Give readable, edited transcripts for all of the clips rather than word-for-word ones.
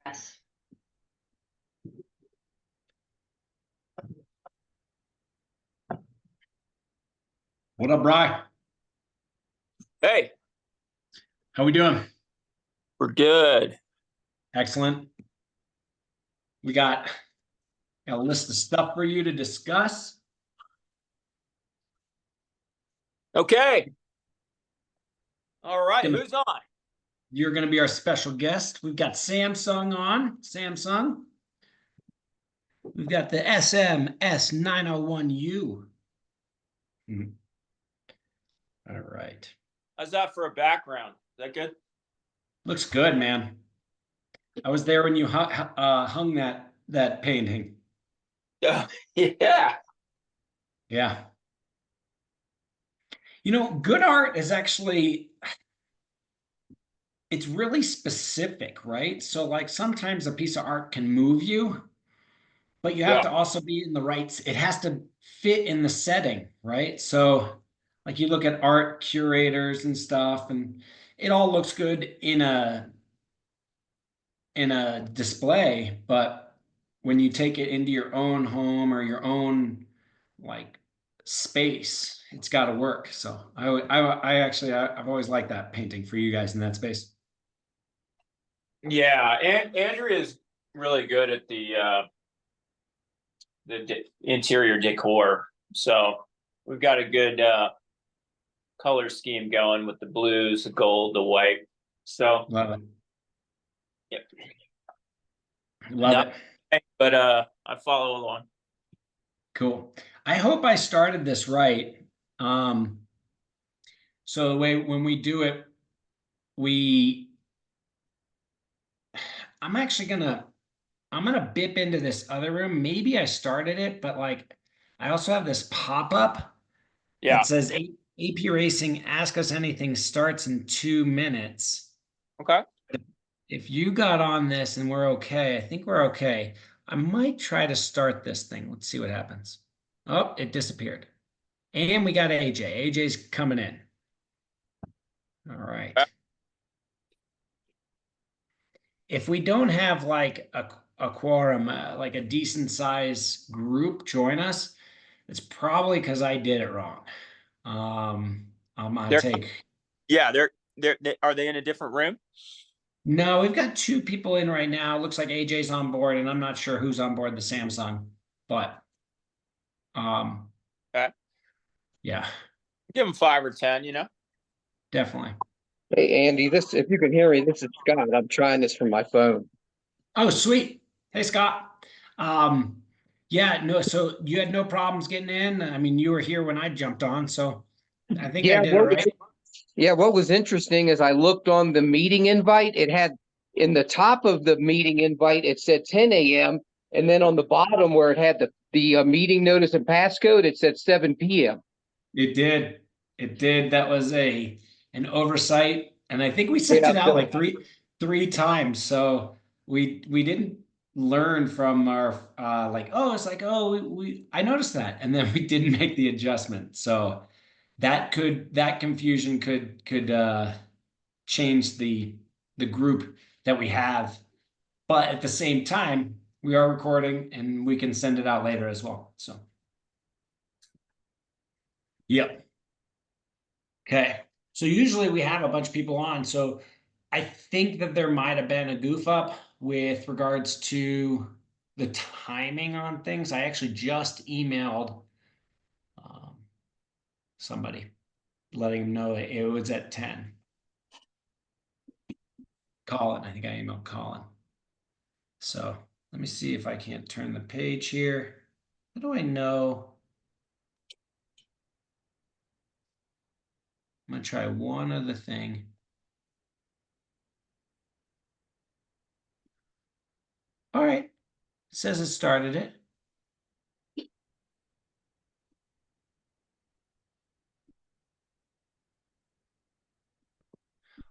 Yes. What up, Bry? Hey, How we doing? we're good. Excellent. We got a list of stuff for you to discuss. Okay. All right. Gonna- Who's on? You're going to be our special guest. We've got Samsung on. Samsung. We've got the SM-S901U. All right. How's that for a background? Is that good? Looks good, man. I was there when you hung that painting. Yeah. Yeah. You know, good art is actually, it's really specific, right? So like sometimes a piece of art can move you, but you have Yeah. to also be in the right, it has to fit in the setting, right? So like you look at art curators and stuff, and it all looks good in a display, but when you take it into your own home or your own like space, it's got to work. So I've always liked that painting for you guys in that space. Yeah. And Andrea's really good at the interior decor. So we've got a good color scheme going with the blues, the gold, the white. So Love it. yep. Love it. But I follow along. Cool. I hope I started this right. So the way when we do it, I'm actually I'm gonna bip into this other room. Maybe I started it, but like I also have this pop-up Yeah. that says AP Racing, ask us anything starts in 2 minutes. Okay. If you got on this and we're okay, I think we're okay. I might try to start this thing. Let's see what happens. Oh, it disappeared. And we got AJ. AJ's coming in. All right. If we don't have like a quorum, like a decent size group join us, it's probably because I did it wrong. I'm gonna take. Yeah, they are they in a different room? No, we've got two people in right now. Looks like AJ's on board, and I'm not sure who's on board the Samsung, but Okay. yeah, Give them 5 or 10, definitely. Hey Andy, this if you can hear me, this is Scott. I'm trying this from my phone. Oh, sweet. Hey, Scott. Yeah, no, so you had no problems getting in. I mean, you were here when I jumped on, so I think I did it right. What was interesting is I looked on the meeting invite. It had in the top of the meeting invite, it said 10 a.m. And then on the bottom where it had the meeting notice and passcode, it said 7 p.m. It did. It did. That was an oversight, and I think we sent Yeah, it out so- like three times. So we didn't learn from our like, oh, it's like, oh, we I noticed that, and then we didn't make the adjustment. So that confusion could change the group that we have, but at the same time we are recording and we can send it out later as well. So yep. Okay. So usually we have a bunch of people on. So I think that there might have been a goof up with regards to the timing on things. I actually just emailed somebody letting them know that it was at 10. Colin, I think I emailed Colin. So let me see if I can't turn the page here. How do I know? I'm going to try one other thing. All right. It says it started it.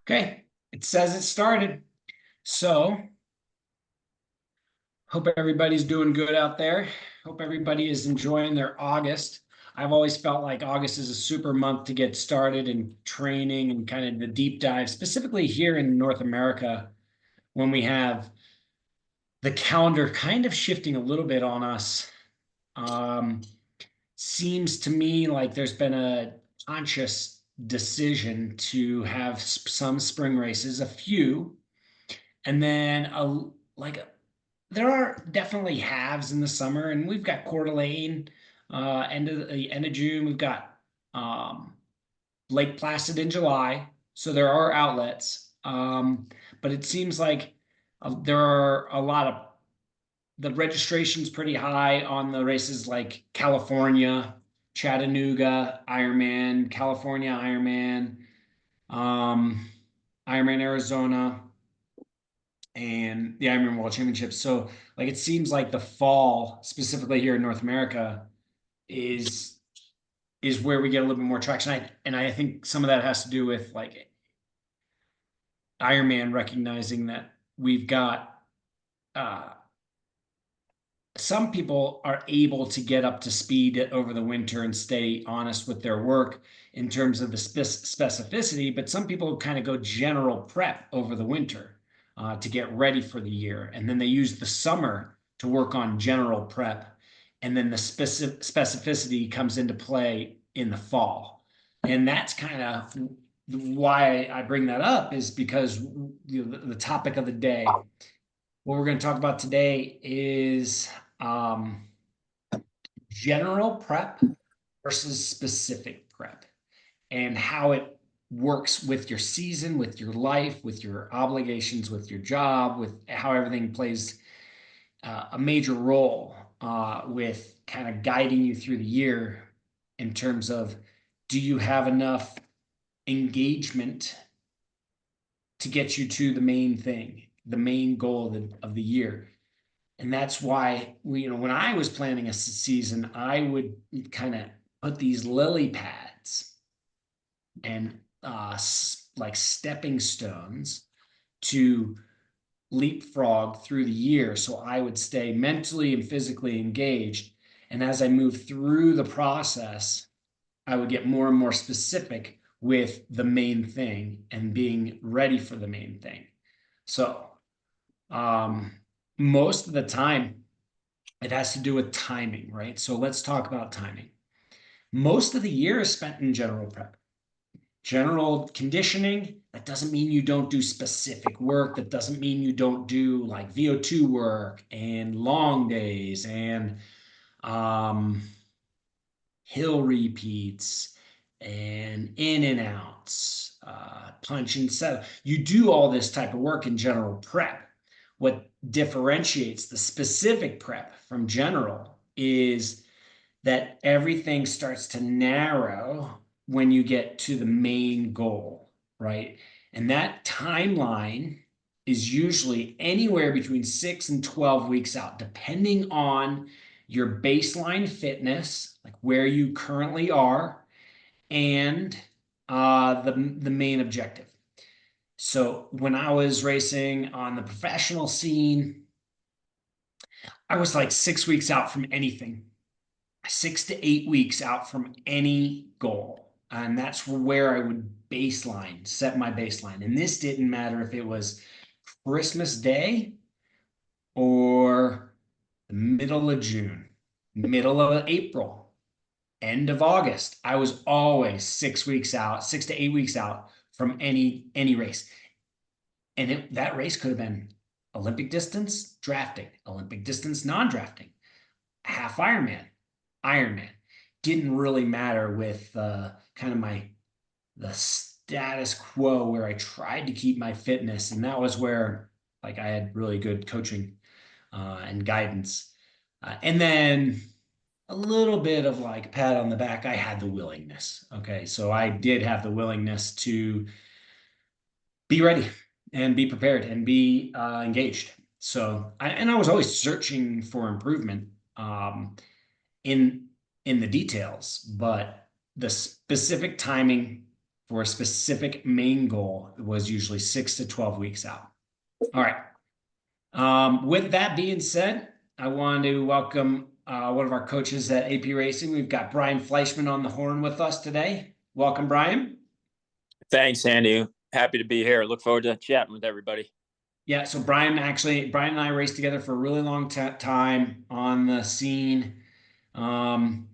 Okay. It says it started. So hope everybody's doing good out there. Hope everybody is enjoying their August. I've always felt like August is a super month to get started in training and kind of the deep dive, specifically here in North America, when we have the calendar kind of shifting a little bit on us. Seems to me like there's been a conscious decision to have some spring races, a few, and then there are definitely halves in the summer, and we've got Coeur d'Alene, end of June. We've got Lake Placid in July, so there are outlets. But it seems like there are a lot of the registration's pretty high on the races like California, Chattanooga, Ironman, California Ironman, um, Ironman Arizona, and the Ironman World Championships. So like it seems like the fall, specifically here in North America, is is where we get a little bit more traction. I think some of that has to do with like Ironman recognizing that we've got uh, some people are able to get up to speed over the winter and stay honest with their work in terms of the specificity, but some people kind of go general prep over the winter to get ready for the year. And then they use the summer to work on general prep. And then the specificity comes into play in the fall. And that's kind of why I bring that up, is because the topic of the day, what we're going to talk about today is um, general prep versus specific prep, and how it works with your season, with your life, with your obligations, with your job, with how everything plays a major role with kind of guiding you through the year in terms of, do you have enough engagement to get you to the main thing, the main goal of the year? And that's why when I was planning a season, I would kind of put these lily pads and like stepping stones to leapfrog through the year. So I would stay mentally and physically engaged. And as I move through the process, I would get more and more specific with the main thing and being ready for the main thing. So most of the time, it has to do with timing, right? So let's talk about timing. Most of the year is spent in general prep. General conditioning, that doesn't mean you don't do specific work. That doesn't mean you don't do like VO2 work and long days and hill repeats and in and outs, punch and set. You do all this type of work in general prep. What differentiates the specific prep from general is that everything starts to narrow when you get to the main goal, right? And that timeline is usually anywhere between 6 and 12 weeks out, depending on your baseline fitness, like where you currently are, and the main objective. So when I was racing on the professional scene, I was like 6 weeks out from anything, 6 to 8 weeks out from any goal. And that's where I would set my baseline. And this didn't matter if it was Christmas Day or the middle of June, middle of April, end of August. I was always 6 weeks out, 6 to 8 weeks out from any race. And that race could have been Olympic distance, drafting, Olympic distance, non-drafting, half Ironman. Didn't really matter with kind of the status quo, where I tried to keep my fitness. And that was where like I had really good coaching and guidance. And then a little bit of like pat on the back. I had the willingness. Okay. So I did have the willingness to be ready and be prepared and be engaged. So I was always searching for improvement in the details, but the specific timing for a specific main goal was usually 6 to 12 weeks out. All right. With that being said, I want to welcome one of our coaches at AP Racing. We've got Brian Fleischman on the horn with us today. Welcome, Brian. Thanks, Andy. Happy to be here. Look forward to chatting with everybody. Yeah, so Brian and I raced together for a really long time on the scene. Um,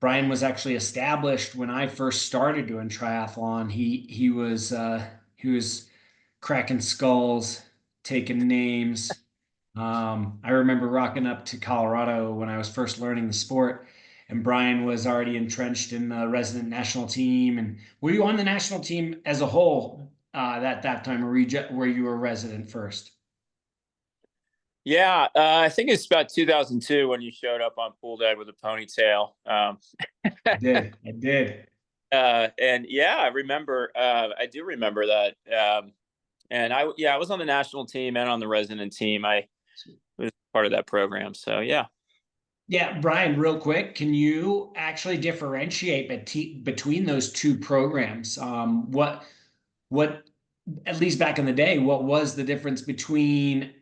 Brian was actually established when I first started doing triathlon. He was cracking skulls, taking names. I remember rocking up to Colorado when I was first learning the sport, and Brian was already entrenched in the resident national team. And were you on the national team as a whole that time, or were you a resident first? Yeah, I think it's about 2002 when you showed up on pool day with a ponytail. I did. I did. And yeah, I do remember that. And I was on the national team and on the resident team. I was part of that program. So yeah. Yeah, Brian, real quick, can you actually differentiate between those two programs? What, at least back in the day, what was the difference between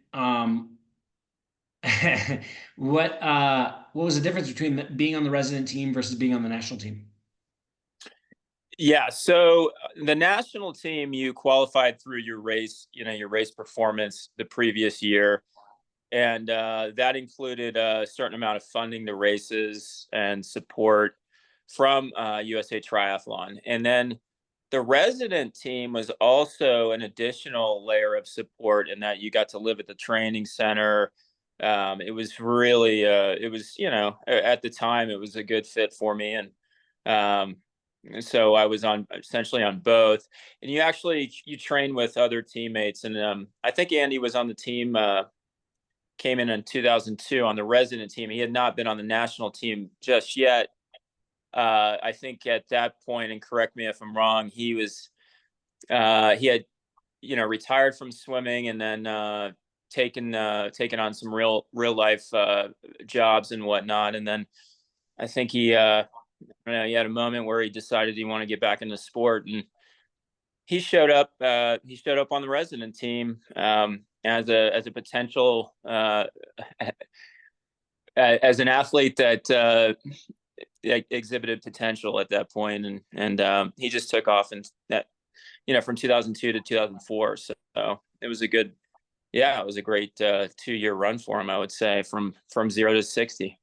what was the difference between being on the resident team versus being on the national team? Yeah. So the national team, you qualified through your race, your race performance the previous year. And that included a certain amount of funding to races and support from USA Triathlon. And then the resident team was also an additional layer of support in that you got to live at the training center. It was really, at the time, it was a good fit for me. Um, so I was essentially on both. And you train with other teammates. And I think Andy was on the team. Came in 2002 on the resident team. He had not been on the national team just yet. I think at that point, and correct me if I'm wrong, he had retired from swimming and then taken on some real life jobs and whatnot. And then I think he had a moment where he decided he wanted to get back into sport, and he showed up. He showed up on the resident team as a potential as an athlete that exhibited potential at that point, and he just took off, and that from 2002 to 2004. So it was it was a great 2-year run for him, I would say, from 0 to 60.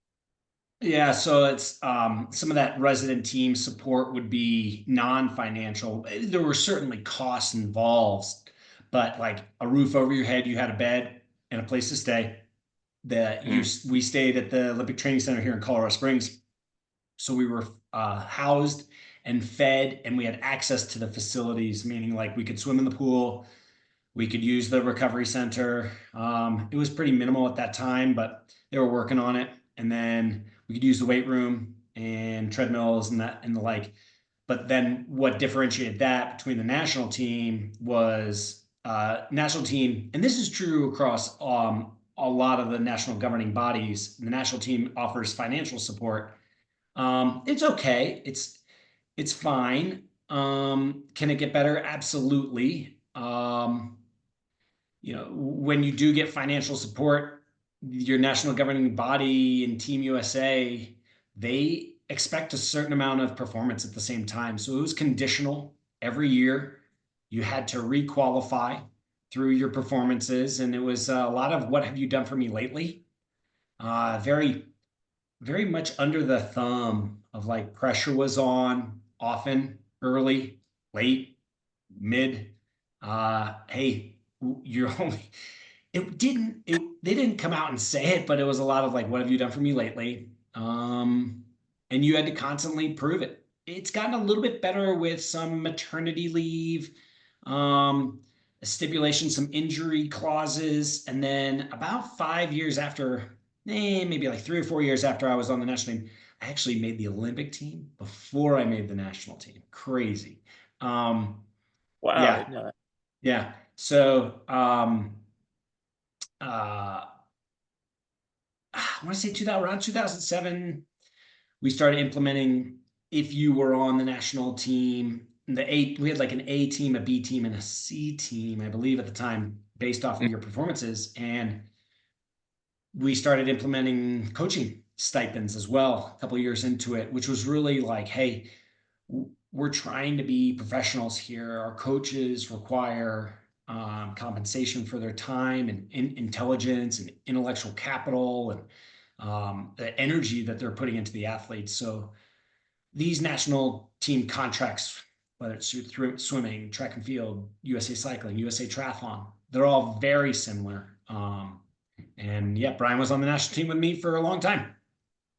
Yeah, so it's some of that resident team support would be non-financial. There were certainly costs involved, but like a roof over your head, you had a bed and a place to stay. That you Mm. We stayed at the Olympic Training Center here in Colorado Springs, so we were housed and fed, and we had access to the facilities, meaning like we could swim in the pool, we could use the recovery center. It was pretty minimal at that time, but they were working on it. And then we could use the weight room and treadmills and that and the like. But then what differentiated that between the national team was national team, and this is true across a lot of the national governing bodies. The national team offers financial support. It's okay. It's fine. Can it get better? Absolutely. When you do get financial support, your national governing body and Team USA, they expect a certain amount of performance at the same time. So it was conditional every year. You had to requalify through your performances, and it was a lot of what have you done for me lately? Very, very much under the thumb of like pressure was on often, early, late, mid. Hey, you're only they didn't come out and say it, but it was a lot of like, what have you done for me lately? And you had to constantly prove it. It's gotten a little bit better with some maternity leave, um, stipulation, some injury clauses, and then about 5 years after, maybe like 3 or 4 years after I was on the national team, I actually made the Olympic team before I made the national team. Crazy. Wow, I Yeah, didn't know that. yeah. So uh, I want to say 2000, around 2007, we started implementing if you were on the national team, we had like an A team, a B team, and a C team, I believe at the time, based off of your performances. And we started implementing coaching stipends as well a couple of years into it, which was really like, hey, we're trying to be professionals here. Our coaches require compensation for their time and intelligence and intellectual capital and the energy that they're putting into the athletes. So these national team contracts, whether it's through swimming, track and field, USA cycling, USA triathlon, they're all very similar. And yeah, Brian was on the national team with me for a long time.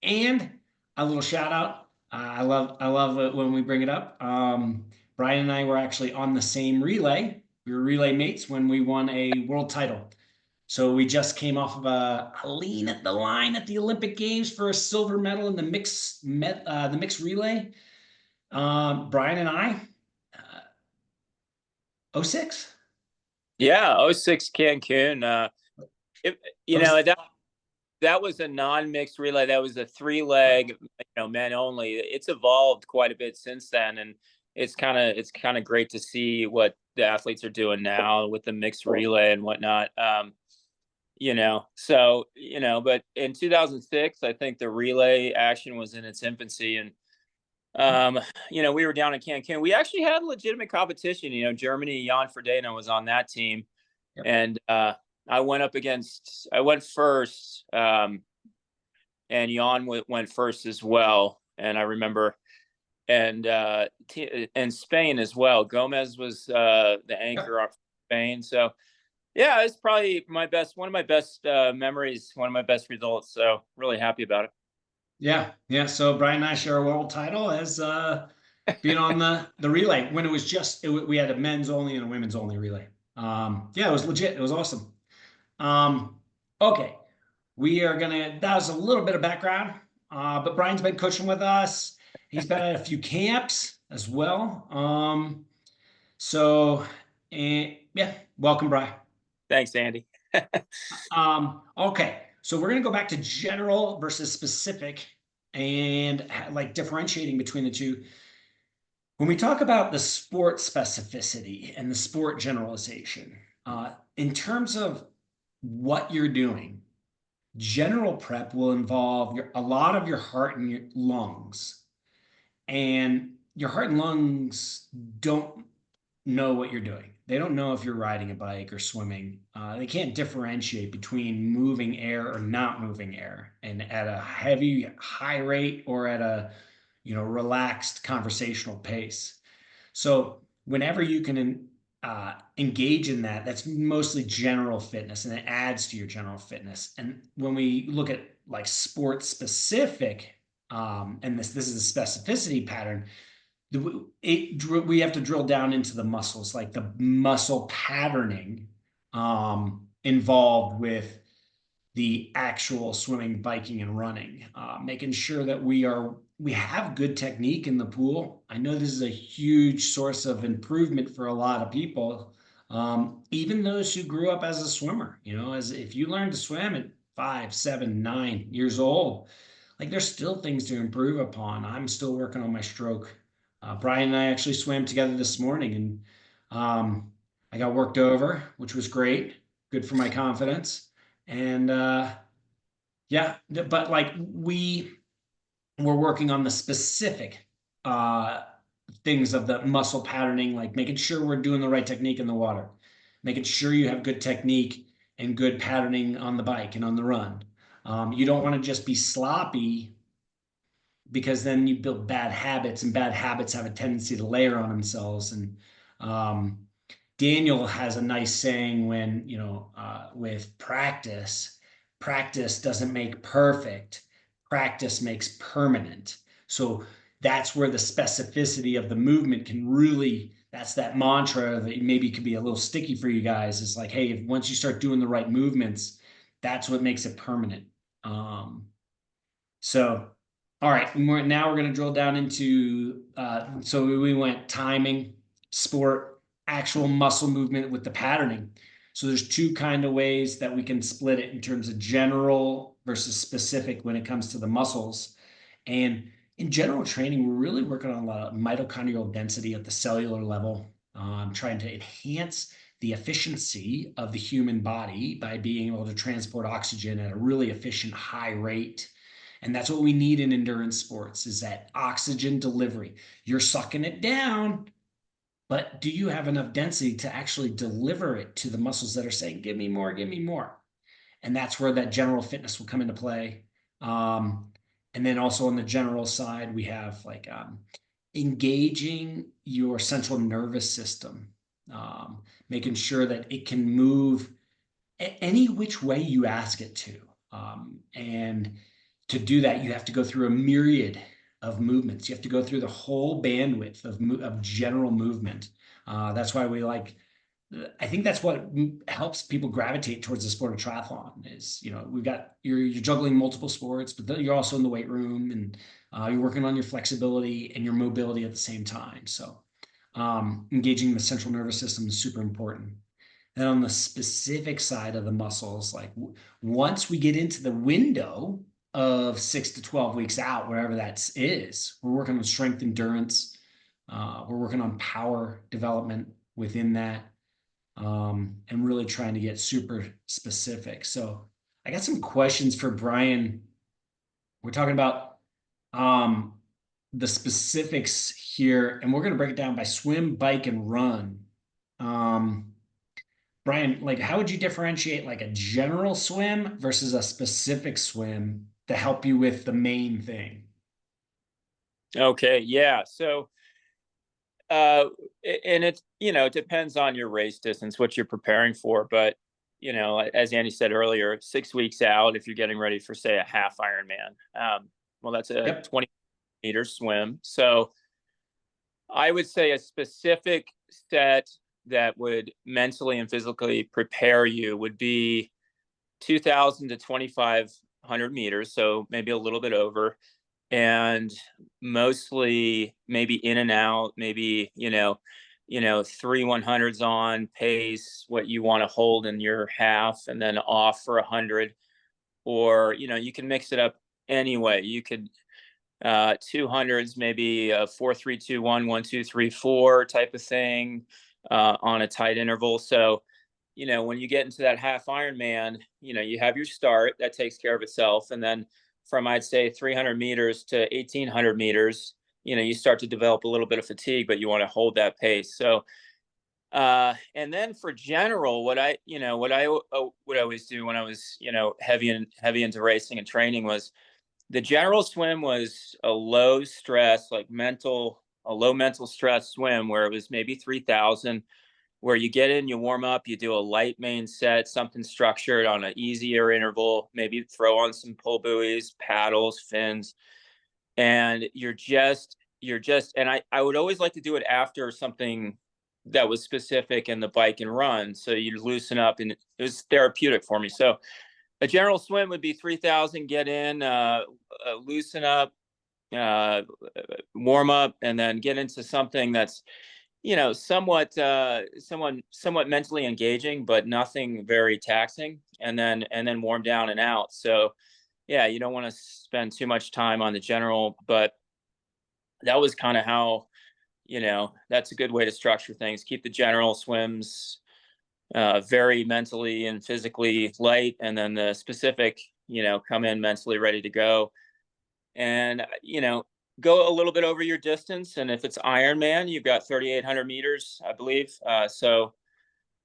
And a little shout out. I love it when we bring it up. Brian and I were actually on the same relay. We were relay mates when we won a world title. So we just came off of a lean at the line at the Olympic Games for a silver medal in the mixed relay. Brian and I, 06. Yeah, '06 Cancun. It, you know that was a non-mixed relay. That was a 3-leg, men only. It's evolved quite a bit since then, and it's kind of great to see what the athletes are doing now with the mixed relay and whatnot. But in 2006, I think the relay action was in its infancy, and we were down in Cancun. We actually had legitimate competition. Germany, Jan Frodeno was on that team, yep. And I went first, and Jan went first as well. And I remember, and Spain as well. Gomez was the anchor of Spain. So yeah, it's probably one of my best memories, one of my best results. So really happy about it. Yeah. So Brian and I share a world title as being on the relay when it was we had a men's only and a women's only relay. Yeah, it was legit. It was awesome. Okay, that was a little bit of background, but Brian's been coaching with us. He's been at a few camps as well. Yeah, welcome, Brian. Thanks, Andy. Okay, so we're going to go back to general versus specific and like differentiating between the two. When we talk about the sport specificity and the sport generalization, in terms of what you're doing, general prep will involve a lot of your heart and your lungs. And your heart and lungs don't know what you're doing. They don't know if you're riding a bike or swimming. They can't differentiate between moving air or not moving air, and at a heavy, high rate or at a relaxed conversational pace. So whenever you can engage in that, that's mostly general fitness, and it adds to your general fitness. And when we look at like sport specific, and this is a specificity pattern, we have to drill down into the muscles, like the muscle patterning involved with the actual swimming, biking, and running, making sure that we have good technique in the pool. I know this is a huge source of improvement for a lot of people, even those who grew up as a swimmer. As if you learn to swim at 5, 7, 9 years old, like there's still things to improve upon. I'm still working on my stroke. Brian and I actually swam together this morning, and I got worked over, which was great, good for my confidence. And yeah, but like we're working on the specific things of the muscle patterning, like making sure we're doing the right technique in the water, making sure you have good technique and good patterning on the bike and on the run. You don't want to just be sloppy, because then you build bad habits, and bad habits have a tendency to layer on themselves. And Daniel has a nice saying with practice doesn't make perfect, practice makes permanent. So that's where the specificity of the movement can really, that's that mantra that maybe could be a little sticky for you guys. It's like, hey, once you start doing the right movements, that's what makes it permanent. So all right, now we're going to drill down into, so we went timing, sport, actual muscle movement with the patterning. So there's two kind of ways that we can split it in terms of general versus specific when it comes to the muscles. And in general training, we're really working on a lot of mitochondrial density at the cellular level, trying to enhance the efficiency of the human body by being able to transport oxygen at a really efficient, high rate. And that's what we need in endurance sports, is that oxygen delivery. You're sucking it down, but do you have enough density to actually deliver it to the muscles that are saying, give me more, give me more? And that's where that general fitness will come into play. Um, and then also on the general side, we have like engaging your central nervous system, making sure that it can move any which way you ask it to. And to do that, you have to go through a myriad of movements. You have to go through the whole bandwidth of general movement. That's why we like, I think that's what helps people gravitate towards the sport of triathlon is, we've got, you're juggling multiple sports, but you're also in the weight room and you're working on your flexibility and your mobility at the same time. So engaging the central nervous system is super important. And on the specific side of the muscles, like once we get into the window of 6 to 12 weeks out, wherever that is, we're working on strength endurance. We're working on power development within that, and really trying to get super specific. So I got some questions for Brian. We're talking about the specifics here, and we're going to break it down by swim, bike, and run. Brian, like how would you differentiate like a general swim versus a specific swim to help you with the main thing? Okay, yeah. So, uh, and it it depends on your race distance, what you're preparing for. But as Andy said earlier, 6 weeks out, if you're getting ready for say a half Ironman, well, that's a Yep. 20-meter swim. So I would say a specific set that would mentally and physically prepare you would be 2,000 to 2,500 meters, so maybe a little bit over, and mostly maybe in and out, maybe 3 100s on pace, what you want to hold in your half, and then off for 100, or you can mix it up anyway. You could 200s, maybe a 4 3 2 1 1 2 3 4 type of thing on a tight interval. So when you get into that half Ironman, you have your start that takes care of itself, and then from I'd say 300 meters to 1,800 meters, you start to develop a little bit of fatigue, but you want to hold that pace. So and then for general, what I would always do when I was heavy into racing and training was the general swim was a low stress, like a low mental stress swim where it was maybe 3,000, where you get in, you warm up, you do a light main set, something structured on an easier interval, maybe throw on some pull buoys, paddles, fins, and and I would always like to do it after something that was specific in the bike and run. So you loosen up, and it was therapeutic for me. So a general swim would be 3,000, get in, loosen up, uh, warm up, and then get into something that's somewhat mentally engaging, but nothing very taxing, and then warm down and out. So yeah, you don't want to spend too much time on the general, but that was kind of how that's a good way to structure things. Keep the general swims very mentally and physically light, and then the specific come in mentally ready to go, and go a little bit over your distance. And if it's Ironman, you've got 3,800 meters, I believe. So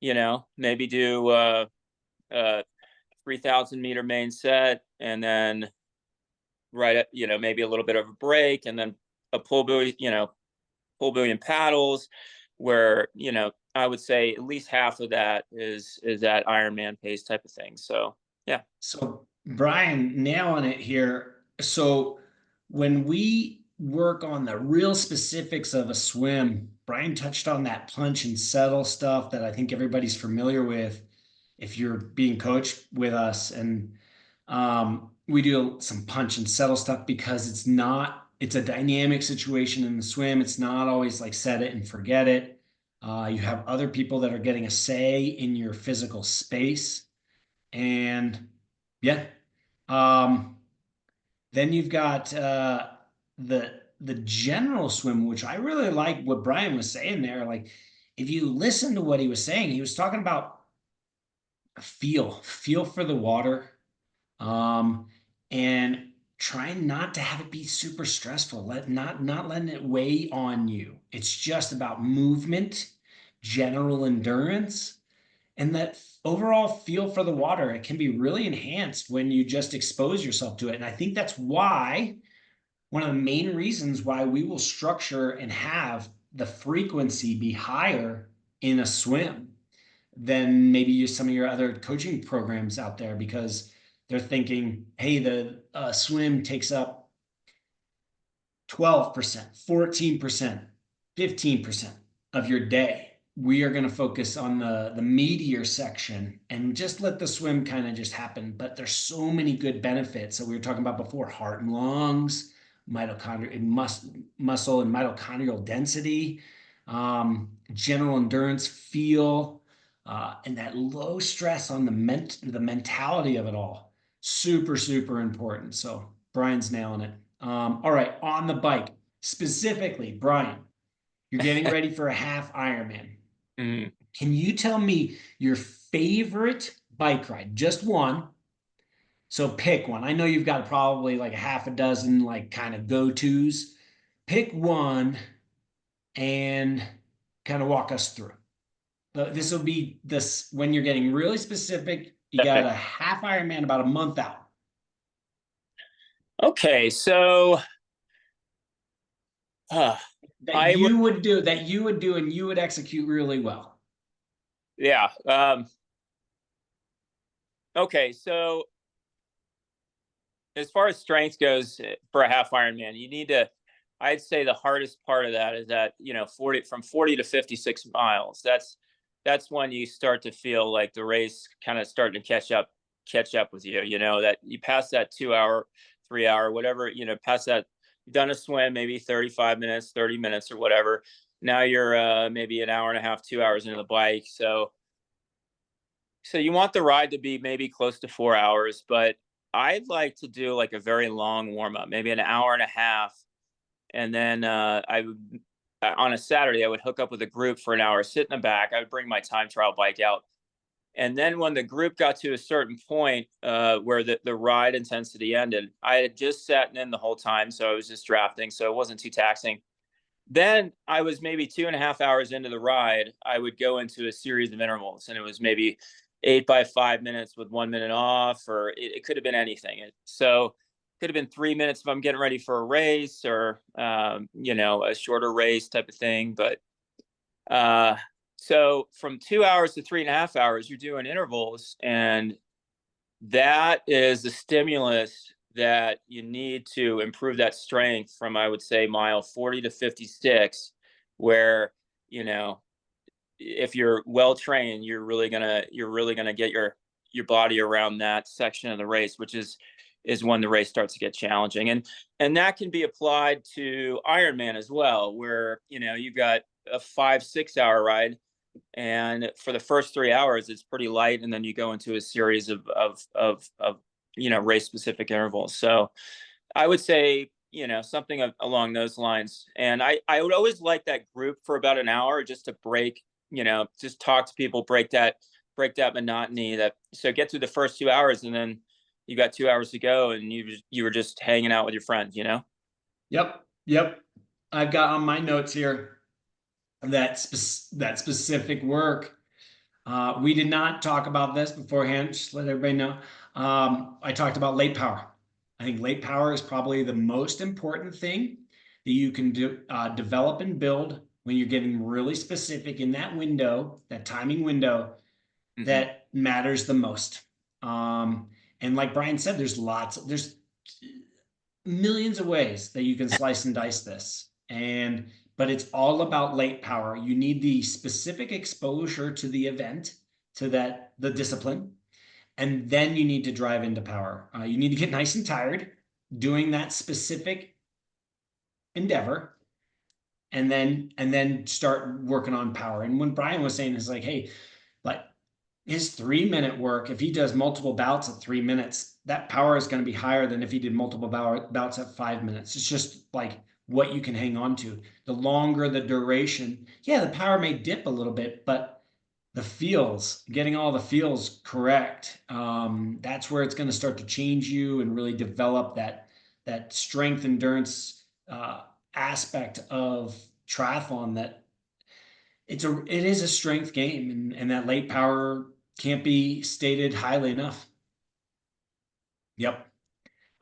maybe do 3,000-meter main set, and then right at maybe a little bit of a break, and then a pull buoy and paddles, where I would say at least half of that is that Ironman pace type of thing. So yeah. So Brian, nailing it here. So when we work on the real specifics of a swim, Brian touched on that punch and settle stuff that I think everybody's familiar with if you're being coached with us. And we do some punch and settle stuff because it's a dynamic situation in the swim. It's not always like set it and forget it. You have other people that are getting a say in your physical space. And yeah. Um, then you've got the general swim, which I really like what Brian was saying there. Like if you listen to what he was saying, he was talking about feel for the water, um, and trying not to have it be super stressful, not letting it weigh on you. It's just about movement, general endurance, and that overall feel for the water. It can be really enhanced when you just expose yourself to it. And I think that's why one of the main reasons why we will structure and have the frequency be higher in a swim than maybe some of your other coaching programs out there, because they're thinking, hey, the swim takes up 12%, 14%, 15% of your day. We are going to focus on the meatier section and just let the swim kind of just happen. But there's so many good benefits. So we were talking about before, heart and lungs, mitochondria, muscle and mitochondrial density, general endurance, feel, and that low stress on the mentality of it all. Super, super important. So Brian's nailing it. All right, on the bike specifically, Brian, you're getting ready for a half Ironman. Mhm. Can you tell me your favorite bike ride? Just one. So pick one. I know you've got probably like a half a dozen like kind of go-tos. Pick one and kind of walk us through. This will be this when you're getting really specific. You got a half Ironman about a month out. Okay, so That I would, you would do, and you would execute really well. yeah. Okay, so as far as strength goes for a half Ironman, you need to. I'd say the hardest part of that is that 40 to 56 miles. That's when you start to feel like the race kind of starting to catch up with you. You know that you pass that 2 hour, 3 hour, whatever. Past that, you've done a swim, maybe 35 minutes, 30 minutes, or whatever. Now you're maybe an hour and a half, 2 hours into the bike. So you want the ride to be maybe close to 4 hours, but I'd like to do like a very long warm up, maybe an hour and a half, and then I would on a Saturday I would hook up with a group for an hour, sit in the back. I would bring my time trial bike out, and then when the group got to a certain point where the ride intensity ended, I had just sat in the whole time, so I was just drafting, so it wasn't too taxing. Then I was maybe 2.5 hours into the ride. I would go into a series of intervals, and it was maybe 8 by 5 minutes with 1 minute off, or it could have been anything. So could have been 3 minutes if I'm getting ready for a race, or a shorter race type of thing. But so from 2 hours to 3.5 hours, you're doing intervals, and that is the stimulus that you need to improve that strength from, I would say, mile 40 to 56, where if you're well trained, you're really gonna get your body around that section of the race, which is when the race starts to get challenging. And that can be applied to Ironman as well, where you've got a 5-6 hour ride, and for the first 3 hours it's pretty light, and then you go into a series of race specific intervals. So I would say something along those lines. And I would always like that group for about an hour, just to break, just talk to people, break that monotony. So get through the first 2 hours, and then you got 2 hours to go, and you were just hanging out with your friends. Yep. I've got on my notes here that specific work. We did not talk about this beforehand, just let everybody know. I talked about late power. I think late power is probably the most important thing that you can develop and build when you're getting really specific in that window, that timing window that matters the most. And like Brian said, there's millions of ways that you can slice and dice this. But it's all about late power. You need the specific exposure to the event, to the discipline, and then you need to drive into power. You need to get nice and tired doing that specific endeavor, and then start working on power. And when Brian was saying, it's like, hey, like his 3 minute work, if he does multiple bouts at 3 minutes, that power is going to be higher than if he did multiple bouts at 5 minutes. It's just like what you can hang on to. The longer the duration, yeah, the power may dip a little bit, but the feels, getting all the feels correct, that's where it's going to start to change you and really develop that that strength endurance aspect of triathlon, that it is a strength game, and that late power can't be stated highly enough. Yep.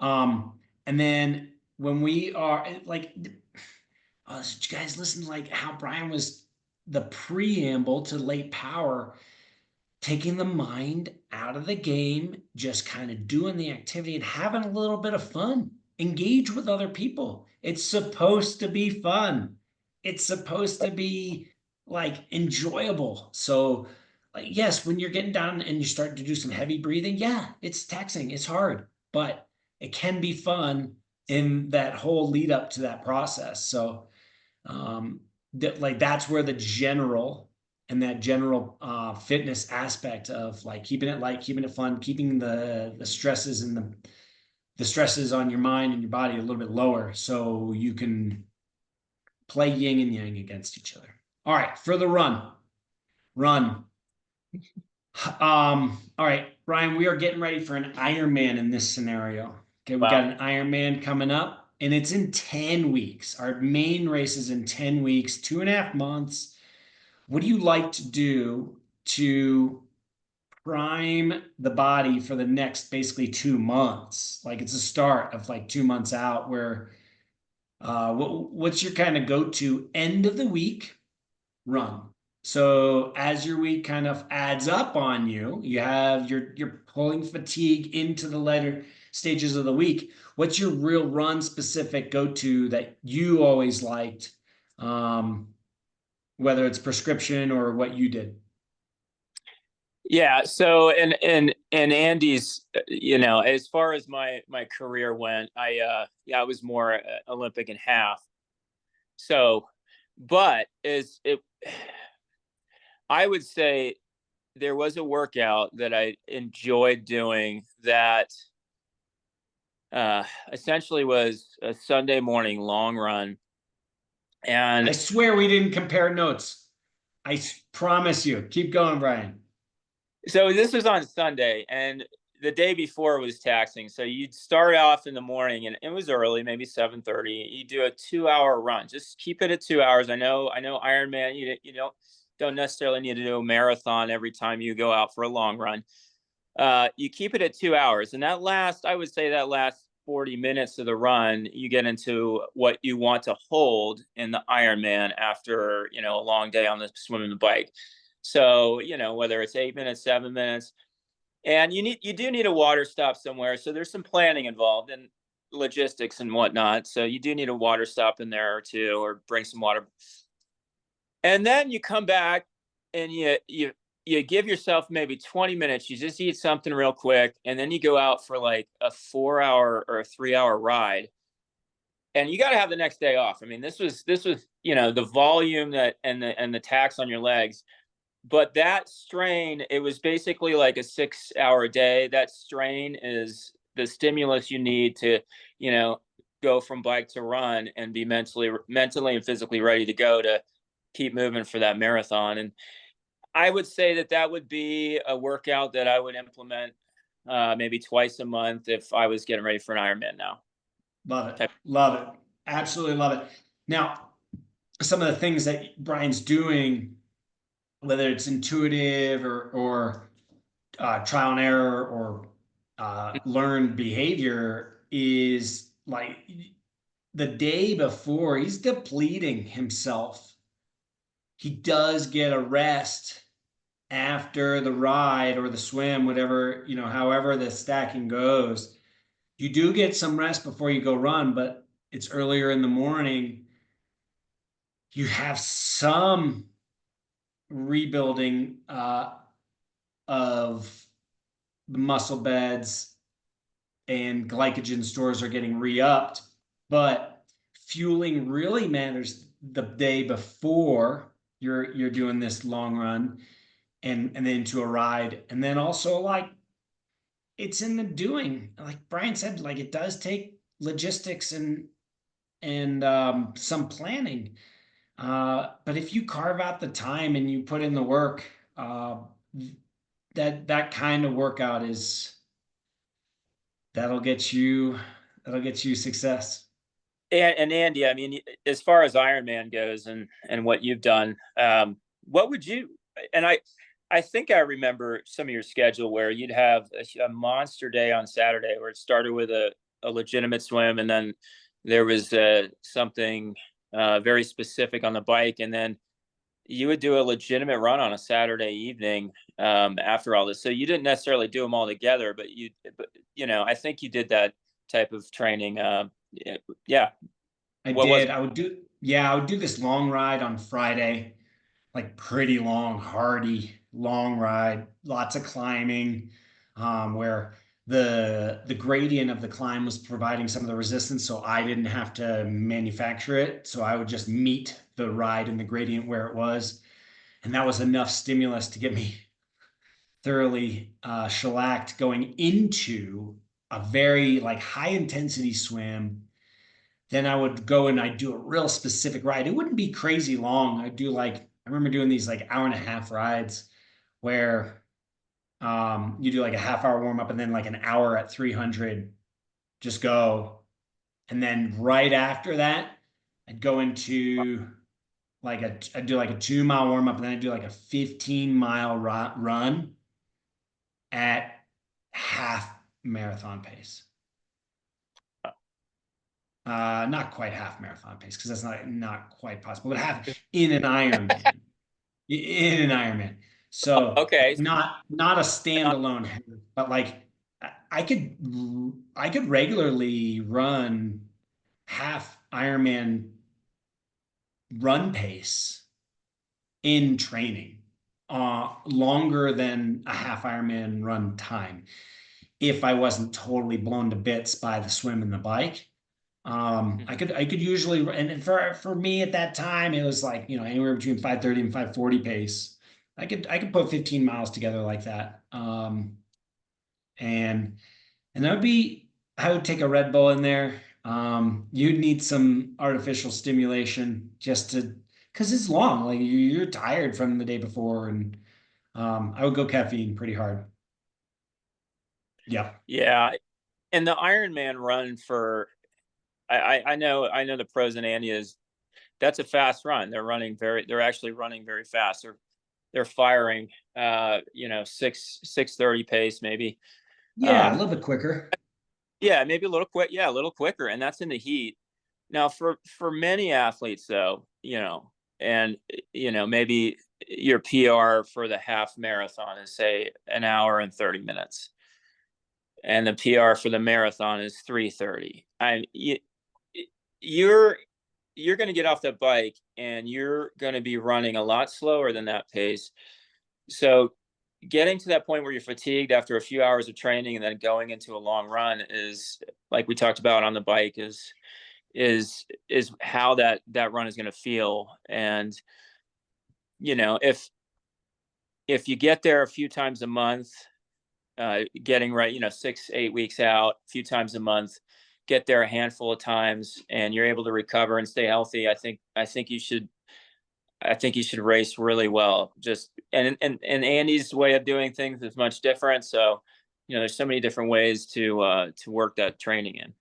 And then when we are like, did you guys listen to like how Brian was the preamble to late power, taking the mind out of the game, just kind of doing the activity and having a little bit of fun, engage with other people. It's supposed to be fun. It's supposed to be like enjoyable. So, like, yes, when you're getting down and you start to do some heavy breathing, yeah, it's taxing, it's hard, but it can be fun in that whole lead up to that process. So, like that's where the general and that general fitness aspect of like keeping it light, keeping it fun, keeping the stresses and the stresses on your mind and your body a little bit lower, so you can play yin and yang against each other. All right, for the run. All right, Brian, we are getting ready for an Ironman in this scenario. Okay, we got Wow. an Ironman coming up, and it's in 10 weeks. Our main race is in 10 weeks, 2.5 months. What do you like to do to prime the body for the next basically 2 months? Like it's a start of like 2 months out, where what's your kind of go-to end of the week run? So as your week kind of adds up on you, you're pulling fatigue into the later stages of the week. What's your real run specific go-to that you always liked, um, whether it's prescription or what you did? Yeah. So, and Andy's, as far as my career went, I was more Olympic and half. So, but I would say there was a workout that I enjoyed doing that essentially was a Sunday morning long run. I And swear we didn't compare notes. I promise you. Keep going, Brian. so this was on Sunday, and the day before was taxing. So you'd start off in the morning, and it was early, maybe 7:30. You do a 2-hour run. Just keep it at 2 hours. I know Ironman. You don't necessarily need to do a marathon every time you go out for a long run. You keep it at 2 hours, and I would say that last 40 minutes of the run, you get into what you want to hold in the Ironman after a long day on the swim and the bike. So whether it's 8 minutes, 7 minutes, and you do need a water stop somewhere. So there's some planning involved and logistics and whatnot. So you do need a water stop in there or two, or bring some water. And then you come back and you give yourself maybe 20 minutes. You just eat something real quick, and then you go out for like a 4 hour or a 3 hour ride. And you got to have the next day off. I mean, this was the volume and the tax on your legs. But that strain, it was basically like a 6 hour day. That strain is the stimulus you need to, go from bike to run and be mentally and physically ready to go to keep moving for that marathon. And I would say that would be a workout that I would implement maybe twice a month if I was getting ready for an Ironman now. Love it. Love it. Absolutely love it. Now, some of the things that Brian's doing, whether it's intuitive or trial and error or learned behavior, is like the day before he's depleting himself. He does get a rest after the ride or the swim, whatever, however the stacking goes. You do get some rest before you go run, but it's earlier in the morning. You have some rebuilding of the muscle beds, and glycogen stores are getting re-upped, but fueling really matters the day before you're doing this long run, and then to a ride. And then also, like, it's in the doing, like Brian said, like it does take logistics and some planning, but if you carve out the time and you put in the work, that kind of workout that'll get you that'll get you success. And Andy, I mean, as far as Ironman goes and what you've done, what would you, and I think I remember some of your schedule where you'd have a monster day on Saturday where it started with a legitimate swim, and then there was something very specific on the bike, and then you would do a legitimate run on a Saturday evening after all this. So you didn't necessarily do them all together, but I think you did that type of training. Yeah. I What was did. I would do this long ride on Friday, like pretty long, hardy, long ride, lots of climbing, where the gradient of the climb was providing some of the resistance, so I didn't have to manufacture it. So I would just meet the ride and the gradient where it was, and that was enough stimulus to get me thoroughly shellacked going into a very like high intensity swim. Then I would go and I'd do a real specific ride. It wouldn't be crazy long. I'd do like, I remember doing these like hour and a half rides where you do like a half hour warm up and then like an hour at 300, just go. And then right after that, I'd go into I'd do like a 2 mile warm up and then I'd do like a 15-mile run at half marathon pace. Not quite half marathon pace because that's not quite possible, but half in an Ironman. In an Ironman. So okay? not a standalone, but like I could regularly run half Ironman run pace in training, longer than a half Ironman run time if I wasn't totally blown to bits by the swim and the bike. I could usually, and for me at that time, it was like, anywhere between 5:30 and 5:40 pace. I could put 15 miles together like that. And that would be, I would take a Red Bull in there. You'd need some artificial stimulation just because it's long. Like you're tired from the day before, and I would go caffeine pretty hard. Yeah. Yeah, and the Ironman run for I know the pros and Andy is that's a fast run. They're actually running very fast. They're firing 6:30 pace maybe. Yeah, a little bit quicker. Yeah, maybe a little quick. Yeah, a little quicker, and that's in the heat. Now, for many athletes, though, and maybe your PR for the half marathon is say an hour and 30 minutes, and the PR for the marathon is 3:30. You're going to get off that bike, and you're going to be running a lot slower than that pace. So getting to that point where you're fatigued after a few hours of training and then going into a long run is, like we talked about on the bike, is how that run is going to feel. And if you get there a few times a month, getting right 6-8 weeks out, a few times a month, get there a handful of times, and you're able to recover and stay healthy, I think you should race really well. Just and Andy's way of doing things is much different. So, there's so many different ways to work that training in.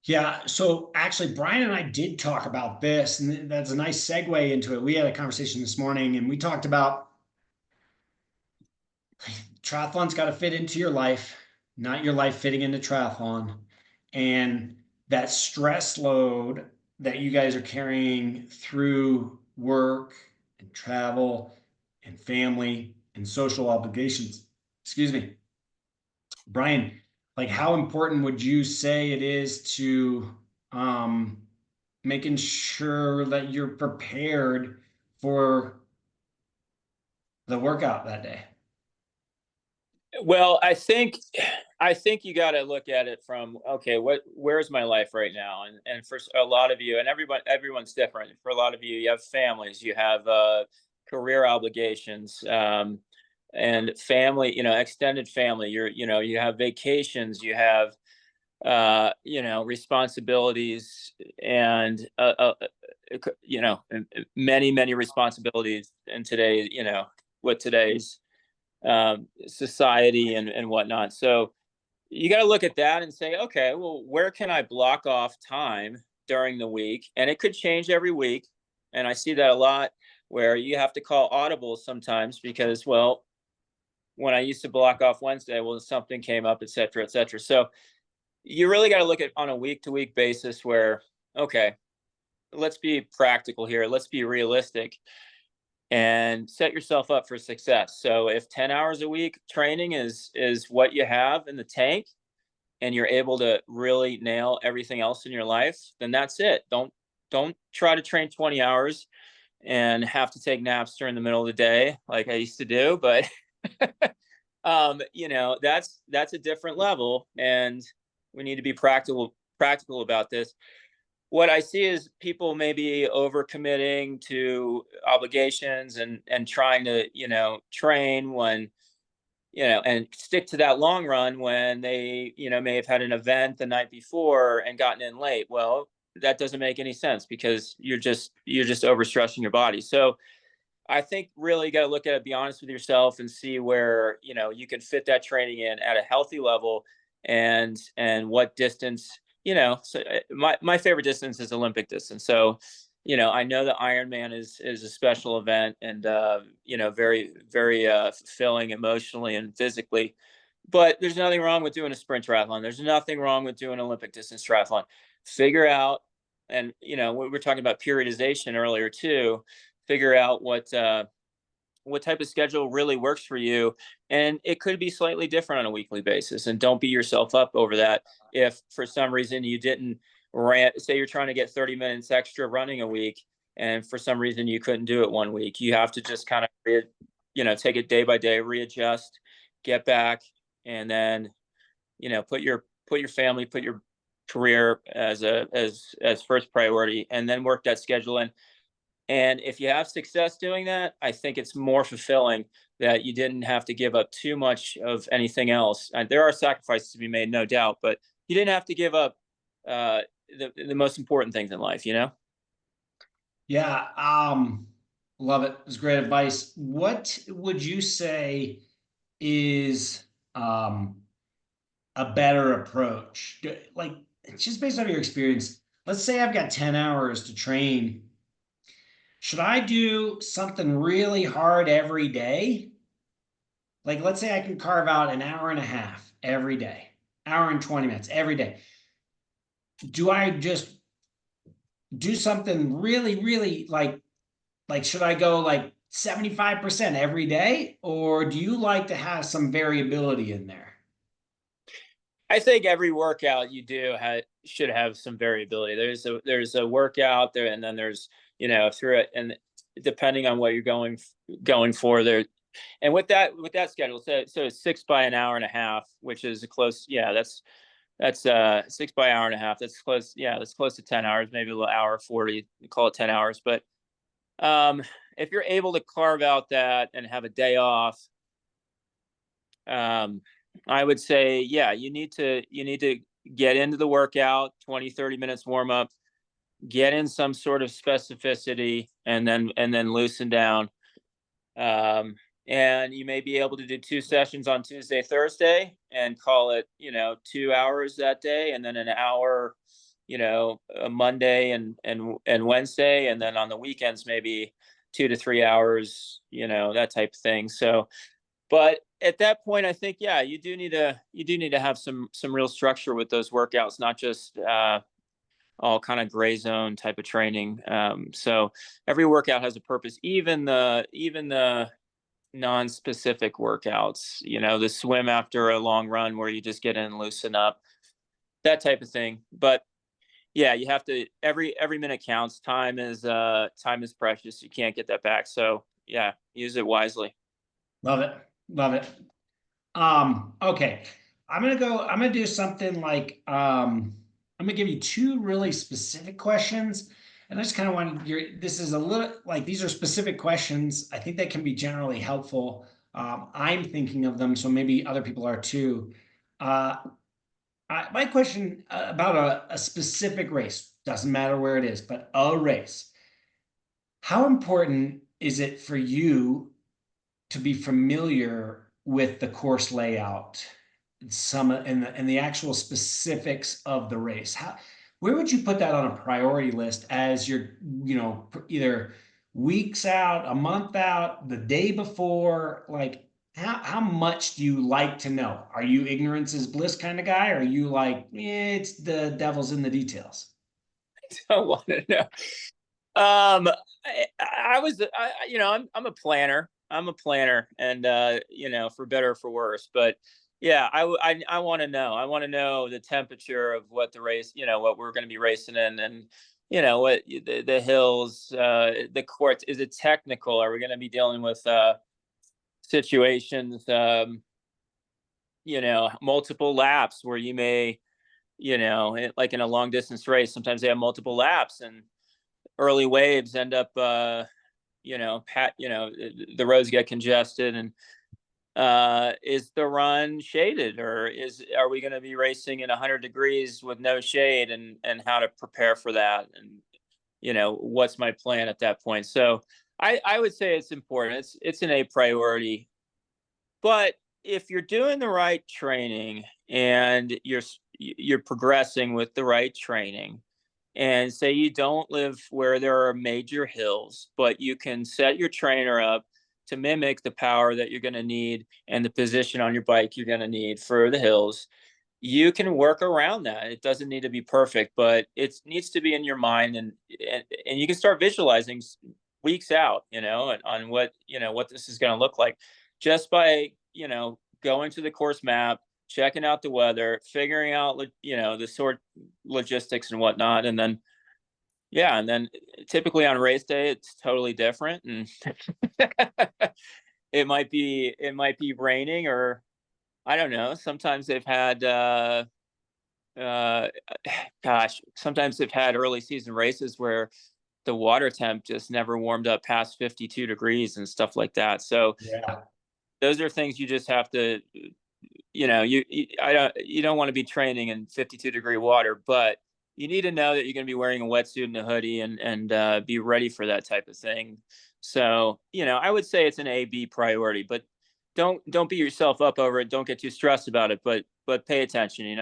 Yeah. So actually, Brian and I did talk about this, and that's a nice segue into it. We had a conversation this morning, and we talked about triathlon's got to fit into your life, not your life fitting into triathlon. And that stress load that you guys are carrying through work and travel and family and social obligations. Excuse me. Brian, like how important would you say it is to um, making sure that you're prepared for the workout that day? Well, I think you got to look at it from, okay, where's my life right now? And for a lot of you, and everyone's different. For a lot of you, you have families, you have career obligations, and family, extended family. You have vacations, you have responsibilities, and many responsibilities in today, with today's society and whatnot. So you got to look at that and say, okay, well, where can I block off time during the week? And it could change every week. And I see that a lot where you have to call audibles sometimes because, well, when I used to block off Wednesday, well, something came up, et cetera, et cetera. So you really got to look at on a week to week basis where, okay, let's be practical here. Let's be realistic and set yourself up for success. So if 10 hours a week training is what you have in the tank and you're able to really nail everything else in your life, then that's it. Don't try to train 20 hours and have to take naps during the middle of the day like I used to do, but that's a different level and we need to be practical about this. What I see is people maybe overcommitting to obligations and trying to, train when, and stick to that long run when they, may have had an event the night before and gotten in late. Well, that doesn't make any sense because you're just overstressing your body. So I think really you got to look at it, be honest with yourself and see where, you can fit that training in at a healthy level and what distance, so my favorite distance is Olympic distance. So, I know the Ironman is a special event and, very, very fulfilling emotionally and physically, but there's nothing wrong with doing a sprint triathlon. There's nothing wrong with doing Olympic distance triathlon. Figure out, and, we were talking about periodization earlier too, figure out what type of schedule really works for you, and it could be slightly different on a weekly basis, and don't beat yourself up over that if for some reason you didn't say you're trying to get 30 minutes extra running a week and for some reason you couldn't do it one week. You have to just kind of take it day by day, readjust, get back, and then put your family, put your career as first priority, and then work that schedule in. And if you have success doing that, I think it's more fulfilling that you didn't have to give up too much of anything else. And there are sacrifices to be made, no doubt, but you didn't have to give up the most important things in life, Yeah, love it. It's great advice. What would you say is a better approach? Like, just based on your experience, let's say I've got 10 hours to train. Should I do something really hard every day? Like, let's say I can carve out an hour and a half every day, hour and 20 minutes every day. Do I just do something really, really like should I go like 75% every day? Or do you like to have some variability in there? I think every workout you do should have some variability. There's a workout there, and then there's through it, and depending on what you're going for there, and with that schedule, so it's 6 by an hour and a half, which is a close, yeah, that's 6 by hour and a half. That's close, yeah, that's close to 10 hours, maybe a little hour 40. Call it 10 hours, but if you're able to carve out that and have a day off, I would say, yeah, you need to get into the workout, 20, 30 minutes warm up, get in some sort of specificity, and then loosen down. And you may be able to do 2 sessions on Tuesday, Thursday, and call it, 2 hours that day, and then an hour, a Monday and Wednesday, and then on the weekends maybe 2 to 3 hours, that type of thing. So, but at that point, I think, yeah, you do need to have some real structure with those workouts, not just all kind of gray zone type of training. So every workout has a purpose, even the non-specific workouts, the swim after a long run where you just get in and loosen up, that type of thing. But yeah, you have to, every minute counts. Time is precious. You can't get that back. So yeah, use it wisely. Love it. Love it. Okay. I'm gonna do something like I'm gonna give you two really specific questions. And I just kind of want this is a little like these are specific questions. I think they can be generally helpful. I'm thinking of them, so maybe other people are too. Uh, my question about a specific race, doesn't matter where it is, but a race. How important is it for you to be familiar with the course layout? some and the actual specifics of the race? Where would you put that on a priority list as you're, either weeks out, a month out, the day before? Like, how much do you like to know? Are you ignorance is bliss kind of guy? Or are you like, it's the devil's in the details? Don't want to know. Um, I was, I'm a planner. I'm a planner, and for better or for worse. But yeah, I want to know. I want to know the temperature of what the race, what we're going to be racing in, and what the hills, the courts. Is it technical? Are we going to be dealing with situations, multiple laps where you may, like in a long distance race, sometimes they have multiple laps and early waves end up, the roads get congested, and is the run shaded, or are we going to be racing in 100 degrees with no shade, and how to prepare for that, and what's my plan at that point? So I would say it's important. It's an A priority. But if you're doing the right training and you're progressing with the right training, and say you don't live where there are major hills, but you can set your trainer up to mimic the power that you're going to need and the position on your bike you're going to need for the hills, you can work around that. It doesn't need to be perfect, but it needs to be in your mind, and you can start visualizing weeks out, on what this is going to look like, just by going to the course map, checking out the weather, figuring out the sort logistics and whatnot, and then typically on race day it's totally different, and it might be raining, or I don't know. Sometimes they've had uh sometimes they've had early season races where the water temp just never warmed up past 52 degrees and stuff like that. So Yeah. those are things you just have to, you don't want to be training in 52-degree water, but you need to know that you're going to be wearing a wetsuit and a hoodie, and be ready for that type of thing. So I would say it's an A-B priority, but don't beat yourself up over it. Don't get too stressed about it, but pay attention.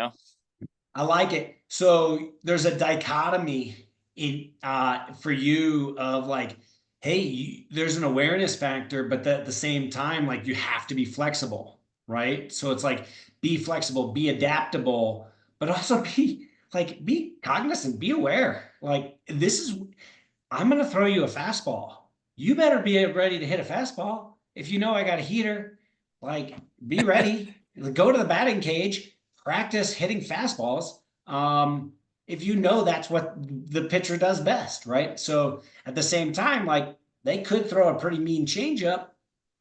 I like it. So there's a dichotomy in for you of like, hey, there's an awareness factor, but at the same time, like you have to be flexible, right? So it's like be flexible, be adaptable, but also be cognizant, be aware. Like this is I'm going to throw you a fastball. You better be ready to hit a fastball. If you know I got a heater, like be ready. Go to the batting cage, practice hitting fastballs. If you know that's what the pitcher does best, right? So at the same time, like they could throw a pretty mean changeup.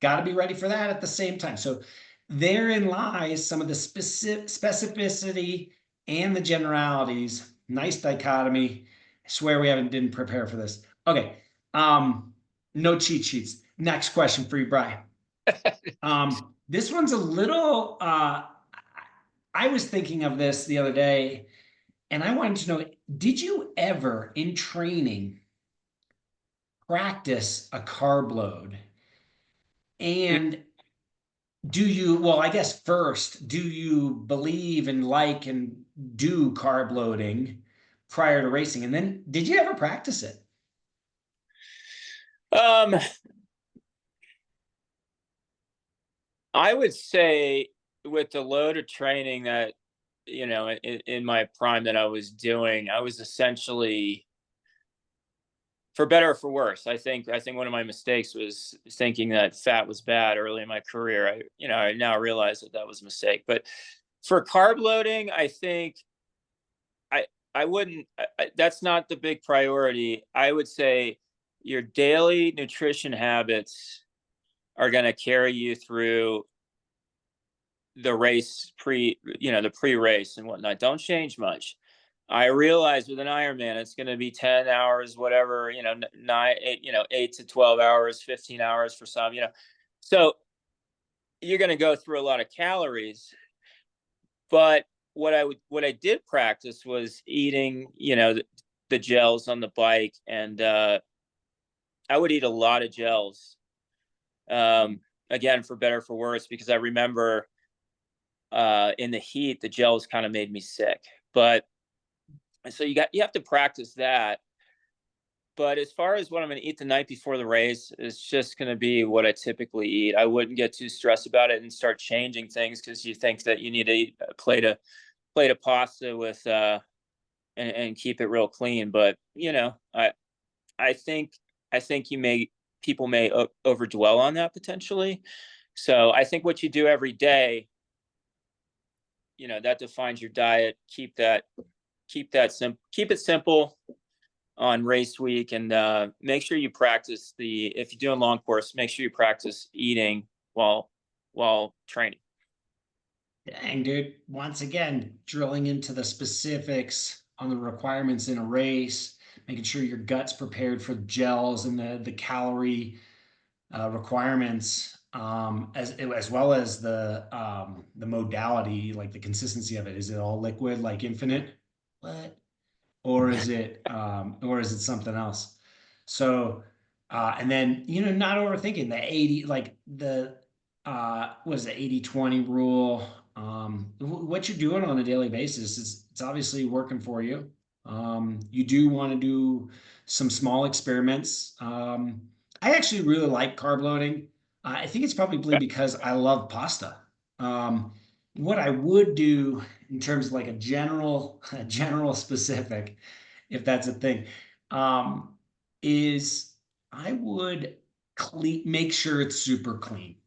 Got to be ready for that at the same time. So therein lies some of the specificity and the generalities. Nice dichotomy. I swear we didn't prepare for this. Okay. No cheat sheets. Next question for you, Brian. This one's a little I was thinking of this the other day, and I wanted to know, did you ever in training practice a carb load? And well, I guess first, do you believe and like and do carb loading prior to racing? And then did you ever practice it? um I would say, with the load of training that, in my prime that I was doing, I was essentially, for better or for worse. I think one of my mistakes was thinking that fat was bad early in my career. I now realize that was a mistake. But for carb loading, I think I wouldn't. That's not the big priority. I would say your daily nutrition habits are going to carry you through the race, the pre-race and whatnot. Don't change much. I realize with an Ironman, it's going to be 10 hours, whatever, 8 to 12 hours, 15 hours for some, so you're going to go through a lot of calories. But what I did practice was eating, the gels on the bike, and I would eat a lot of gels. Again, for better or for worse, because I remember in the heat, the gels kind of made me sick. But so you have to practice that. But as far as what I'm going to eat the night before the race, it's just going to be what I typically eat. I wouldn't get too stressed about it and start changing things because you think that you need to eat a plate of pasta with and keep it real clean. But I think people may overdwell on that potentially. So I think what you do every day, that defines your diet. Keep it simple on race week, and make sure you practice if you're doing long course, make sure you practice eating while training. Dang, dude. Once again, drilling into the specifics on the requirements in a race, making sure your gut's prepared for gels and the calorie requirements, as well as the modality, like the consistency of it. Is it all liquid, like infinite? What? Or is it something else? So and then not overthinking the 80, like the was the 80-20 rule. What you're doing on a daily basis is it's obviously working for you. You do want to do some small experiments. I actually really like carb loading. I think it's probably because I love pasta. What I would do in terms of like a general specific, if that's a thing, um, is I would make sure it's super clean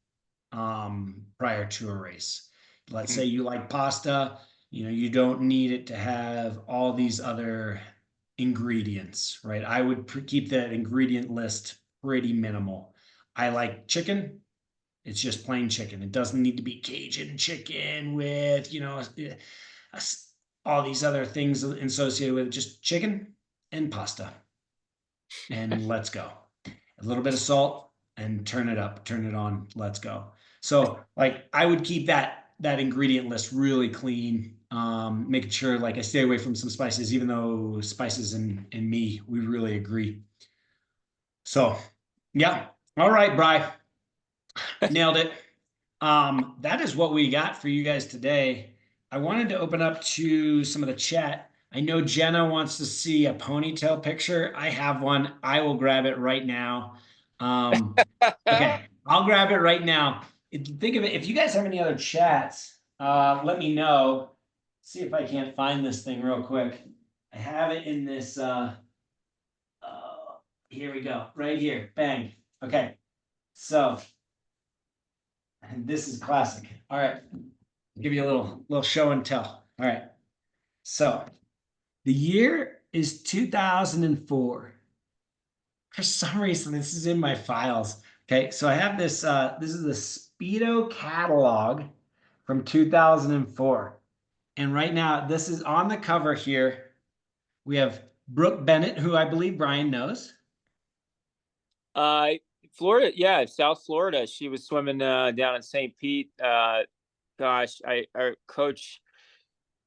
prior to a race. Let's say you like pasta, you don't need it to have all these other ingredients, right? I would keep that ingredient list pretty minimal. I like chicken. It's just plain chicken. It doesn't need to be Cajun chicken with, all these other things associated with it. Just chicken and pasta. And let's go. A little bit of salt and turn it up, turn it on. Let's go. So like I would keep that ingredient list really clean, making sure like I stay away from some spices, even though spices and me, we really agree. So yeah. All right, Bri. Nailed it. That is what we got for you guys today. I wanted to open up to some of the chat. I know Jenna wants to see a ponytail picture. I have one. I will grab it right now. Okay, I'll grab it right now. Think of it. If you guys have any other chats, let me know. See if I can't find this thing real quick. I have it in this. Here we go. Right here. Bang. Okay. So and this is classic. All right. I'll give you a little show and tell. All right. So the year is 2004. For some reason, this is in my files. Okay. So I have this, this is the Speedo catalog from 2004. And right now, this is on the cover here. We have Brooke Bennett, who I believe Brian knows. Florida, yeah, South Florida. She was swimming down in St. Pete. Gosh, our coach.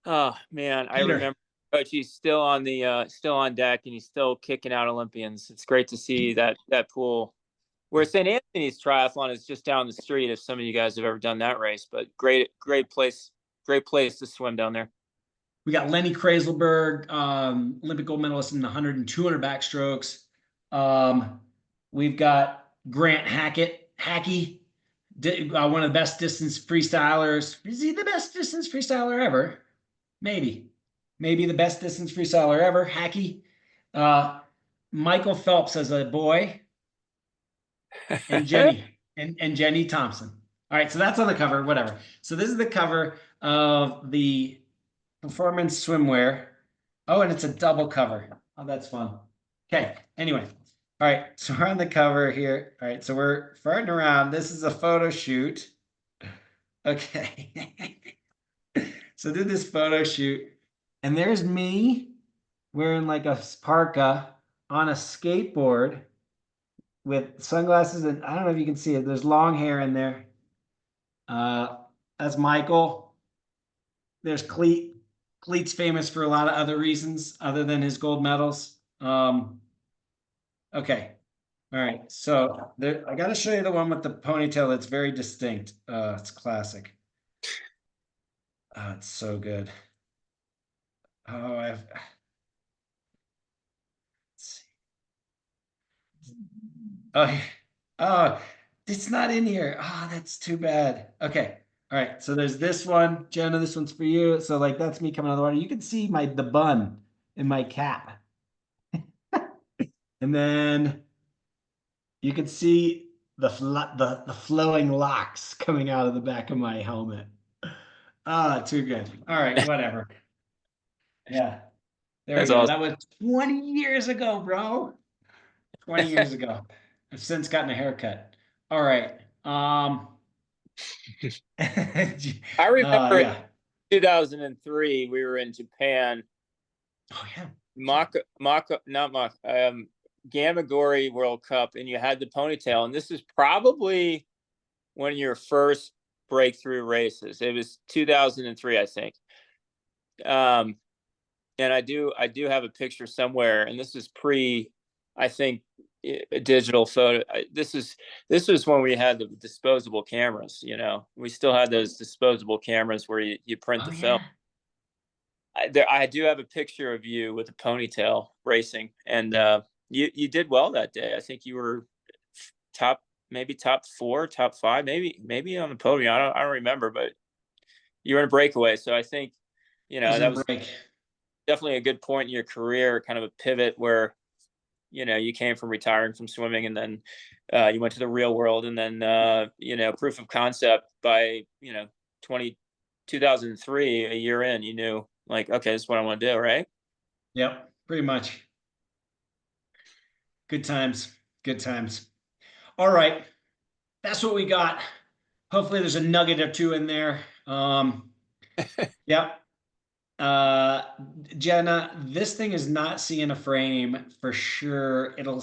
Oh man, I Peter. remember coach. He's still on deck, and he's still kicking out Olympians. It's great to see that pool. Where St. Anthony's triathlon is just down the street. If some of you guys have ever done that race, but great place to swim down there. We got Lenny Kreiselberg, Olympic gold medalist in the 100 and 200 backstrokes. We've got Grant Hackey, one of the best distance freestylers. Is he the best distance freestyler ever? Maybe the best distance freestyler ever. Hackey. Michael Phelps as a boy, and Jenny Thompson. All right, so that's on the cover. Whatever. So this is the cover of the performance swimwear. Oh, and it's a double cover. Oh, that's fun. Okay. Anyway. All right, so we're on the cover here. All right, so we're farting around. This is a photo shoot. Okay. So did this photo shoot, and there's me wearing like a parka on a skateboard with sunglasses, and I don't know if you can see it. There's long hair in there. That's Michael. There's Cleet. Cleet's famous for a lot of other reasons other than his gold medals. Okay. All right. So there, I got to show you the one with the ponytail. That's very distinct. It's classic. Oh, it's so good. Oh, let's see. Oh, oh, it's not in here. Oh, that's too bad. Okay. All right. So there's this one, Jenna. This one's for you. So like that's me coming out of the water. You can see the bun in my cap. And then you can see the flowing locks coming out of the back of my helmet. Ah, too good. All right, whatever. Yeah. There we That's go. awesome. That was 20 years ago, bro. 20 years ago. I've since gotten a haircut. All right. I remember in Yeah. 2003, we were in Japan, Oh yeah. Not Maka, Gamagori World Cup, and you had the ponytail. And this is probably one of your first breakthrough races. It was 2003, I think. And I do have a picture somewhere, and this is pre, I think, a digital photo. This was when we had the disposable cameras. We still had those disposable cameras where you print Oh the film. yeah. I do have a picture of you with a ponytail racing, and you did well that day. I think you were top, maybe top four, top five, maybe on the podium. I don't remember, but you were in a breakaway. So I think I was in that a was break. definitely a good point in your career, kind of a pivot where you came from retiring from swimming, and then you went to the real world, and then proof of concept by 2003, a year in, you knew, like, okay, this is what I want to do, right? Yep, pretty much. Good times. Good times. All right. That's what we got. Hopefully there's a nugget or two in there. Yep. Uh, Jenna, this thing is not seeing a frame for sure. It'll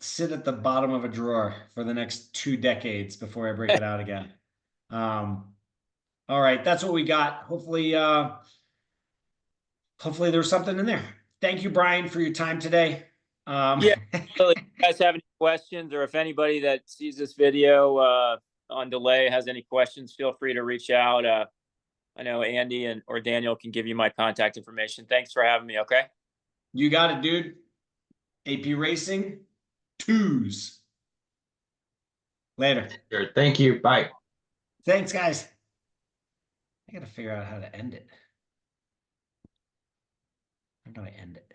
sit at the bottom of a drawer for the next 2 decades before I break it out again. Um, all right, that's what we got. Hopefully there's something in there. Thank you, Brian, for your time today. Yeah, really, if you guys have any questions, or if anybody that sees this video on delay has any questions, feel free to reach out. I know Andy or Daniel can give you my contact information. Thanks for having me. Okay. You got it, dude. AP Racing, twos. Later. Sure. Thank you. Bye. Thanks, guys. I gotta figure out how to end it. How do I end it?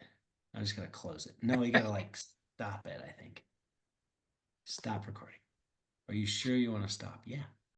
I'm just gonna close it. No, you gotta like stop it, I think. Stop recording. Are you sure you want to stop? Yeah.